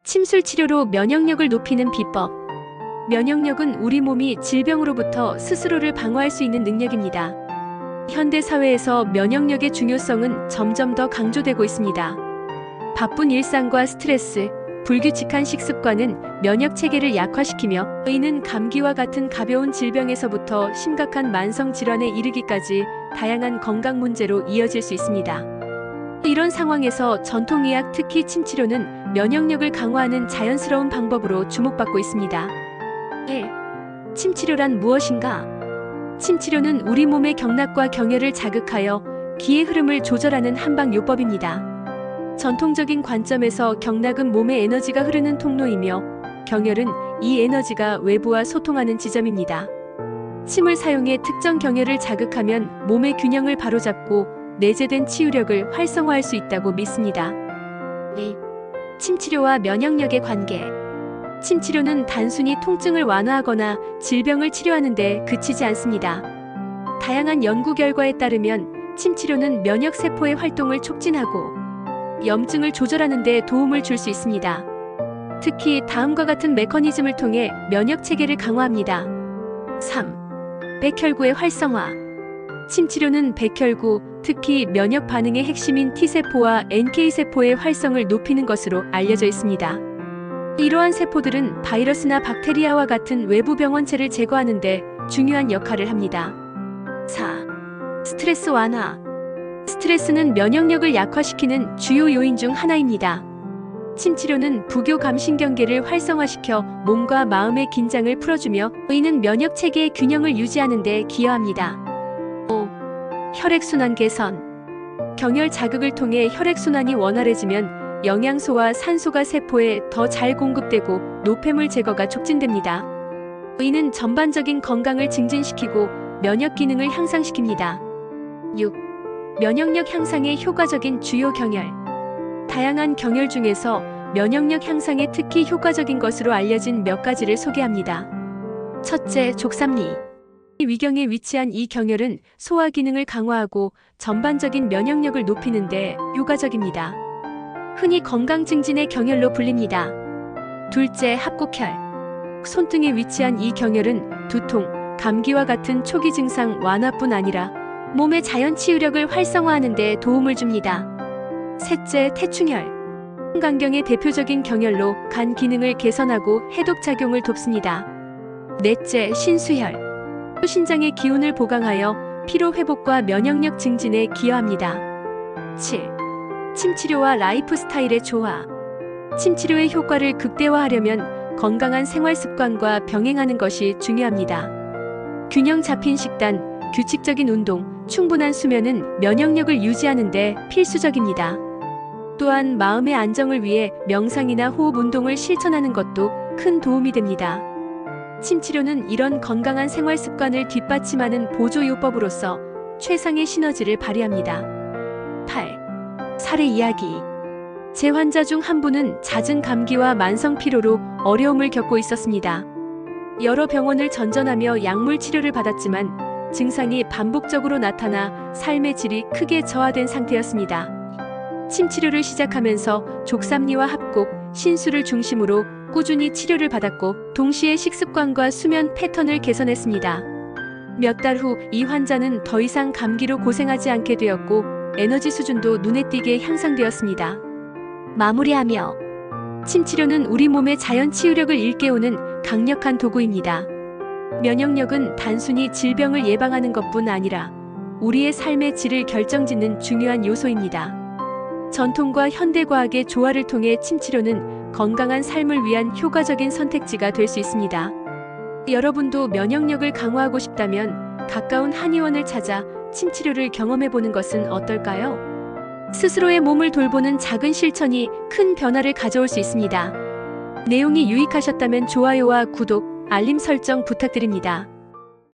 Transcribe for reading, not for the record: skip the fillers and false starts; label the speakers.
Speaker 1: 침술 치료로 면역력을 높이는 비법. 면역력은 우리 몸이 질병으로부터 스스로를 방어할 수 있는 능력입니다. 현대 사회에서 면역력의 중요성은 점점 더 강조되고 있습니다. 바쁜 일상과 스트레스, 불규칙한 식습관은 면역 체계를 약화시키며 이는 감기와 같은 가벼운 질병에서부터 심각한 만성 질환에 이르기까지 다양한 건강 문제로 이어질 수 있습니다. 이런 상황에서 전통의학, 특히 침치료는 면역력을 강화하는 자연스러운 방법으로 주목받고 있습니다. 1. 침치료란 무엇인가? 침치료는 우리 몸의 경락과 경혈을 자극하여 기의 흐름을 조절하는 한방요법입니다. 전통적인 관점에서 경락은 몸의 에너지가 흐르는 통로이며 경혈은 이 에너지가 외부와 소통하는 지점입니다. 침을 사용해 특정 경혈을 자극하면 몸의 균형을 바로잡고 내재된 치유력을 활성화할 수 있다고 믿습니다. 2. 침치료와 면역력의 관계. 침치료는 단순히 통증을 완화하거나 질병을 치료하는 데 그치지 않습니다. 다양한 연구 결과에 따르면 침치료는 면역세포의 활동을 촉진하고 염증을 조절하는 데 도움을 줄 수 있습니다. 특히 다음과 같은 메커니즘을 통해 면역체계를 강화합니다. 3. 백혈구의 활성화. 침치료는 백혈구, 특히 면역 반응의 핵심인 T세포와 NK세포의 활성을 높이는 것으로 알려져 있습니다. 이러한 세포들은 바이러스나 박테리아와 같은 외부 병원체를 제거하는 데 중요한 역할을 합니다. 4. 스트레스 완화. 스트레스는 면역력을 약화시키는 주요 요인 중 하나입니다. 침치료는 부교감신경계를 활성화시켜 몸과 마음의 긴장을 풀어주며 이는 면역 체계의 균형을 유지하는 데 기여합니다. 5. 혈액순환 개선. 경혈 자극을 통해 혈액순환이 원활해지면 영양소와 산소가 세포에 더 잘 공급되고 노폐물 제거가 촉진됩니다. 이는 전반적인 건강을 증진시키고 면역 기능을 향상시킵니다. 6. 면역력 향상에 효과적인 주요 경혈. 다양한 경혈 중에서 면역력 향상에 특히 효과적인 것으로 알려진 몇 가지를 소개합니다. 첫째, 족삼리. 위경에 위치한 이 경혈은 소화 기능을 강화하고 전반적인 면역력을 높이는 데 효과적입니다. 흔히 건강 증진의 경혈로 불립니다. 둘째, 합곡혈. 손등에 위치한 이 경혈은 두통, 감기와 같은 초기 증상 완화뿐 아니라 몸의 자연 치유력을 활성화하는 데 도움을 줍니다. 셋째, 태충혈. 간경의 대표적인 경혈로 간 기능을 개선하고 해독 작용을 돕습니다. 넷째, 신수혈. 신장의 기운을 보강하여 피로 회복과 면역력 증진에 기여합니다. 7. 침치료와 라이프 스타일의 조화. 침치료의 효과를 극대화하려면 건강한 생활 습관과 병행하는 것이 중요합니다. 균형 잡힌 식단, 규칙적인 운동, 충분한 수면은 면역력을 유지하는 데 필수적입니다. 또한 마음의 안정을 위해 명상이나 호흡 운동을 실천하는 것도 큰 도움이 됩니다. 침치료는 이런 건강한 생활 습관을 뒷받침하는 보조요법으로서 최상의 시너지를 발휘합니다. 8. 사례 이야기. 제 환자 중 한 분은 잦은 감기와 만성 피로로 어려움을 겪고 있었습니다. 여러 병원을 전전하며 약물 치료를 받았지만 증상이 반복적으로 나타나 삶의 질이 크게 저하된 상태였습니다. 침치료를 시작하면서 족삼리와 합곡, 신수를 중심으로 꾸준히 치료를 받았고 동시에 식습관과 수면 패턴을 개선했습니다. 몇 달 후 이 환자는 더 이상 감기로 고생하지 않게 되었고 에너지 수준도 눈에 띄게 향상되었습니다. 마무리하며 침치료는 우리 몸의 자연 치유력을 일깨우는 강력한 도구입니다. 면역력은 단순히 질병을 예방하는 것뿐 아니라 우리의 삶의 질을 결정짓는 중요한 요소입니다. 전통과 현대과학의 조화를 통해 침치료는 건강한 삶을 위한 효과적인 선택지가 될 수 있습니다. 여러분도 면역력을 강화하고 싶다면 가까운 한의원을 찾아 침치료를 경험해보는 것은 어떨까요? 스스로의 몸을 돌보는 작은 실천이 큰 변화를 가져올 수 있습니다. 내용이 유익하셨다면 좋아요와 구독, 알림 설정 부탁드립니다.